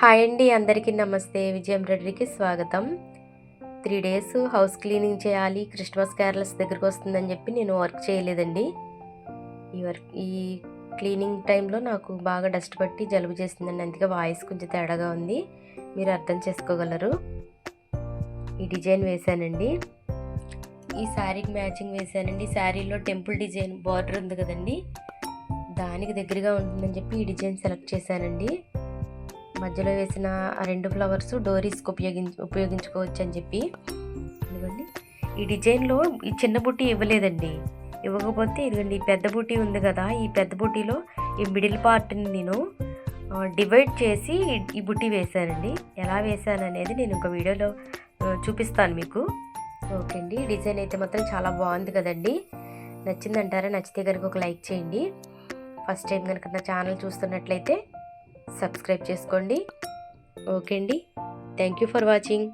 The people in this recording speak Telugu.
హాయ్ అండి, అందరికీ నమస్తే. విజయం రెడ్డికి స్వాగతం. 3 డేస్ హౌస్ క్లీనింగ్ చేయాలి, క్రిస్మస్ క్యారల్స్ దగ్గరికి వస్తుందని చెప్పి నేను వర్క్ చేయలేదండి. ఈ క్లీనింగ్ టైంలో నాకు బాగా డస్ట్ పట్టి జలుబు చేసిందండి. అందుకే వాయిస్ కొంచెం తేడాగా ఉంది, మీరు అర్థం చేసుకోగలరు. ఈ డిజైన్ వేశానండి, ఈ శారీకి మ్యాచింగ్ వేశానండి. శారీలో టెంపుల్ డిజైన్ బార్డర్ ఉంది కదండి, దానికి దగ్గరగా ఉంటుందని చెప్పి ఈ డిజైన్ సెలెక్ట్ చేశానండి. మధ్యలో వేసిన ఆ 2 ఫ్లవర్స్ డోరీస్కి ఉపయోగించుకోవచ్చు అని చెప్పి. ఇదిగోండి, ఈ డిజైన్లో ఈ చిన్న బుట్టి ఇవ్వలేదండి. ఇవ్వకపోతే ఇదిగోండి, ఈ పెద్ద బుట్టి ఉంది కదా, ఈ పెద్ద బుట్టిలో ఈ మిడిల్ పార్ట్ని నేను డివైడ్ చేసి ఈ బుట్టి వేశానండి. ఎలా వేశాను అనేది నేను ఒక వీడియోలో చూపిస్తాను మీకు. ఓకే అండి, డిజైన్ అయితే మాత్రం చాలా బాగుంది కదండి. నచ్చిందంటారా? నచ్చితే కనుక ఒక లైక్ చేయండి. ఫస్ట్ టైం కనుక నా ఛానల్ చూస్తున్నట్లయితే సబ్స్క్రైబ్ చేసుకోండి. ఓకే అండి, థ్యాంక్ యూ ఫర్ వాచింగ్.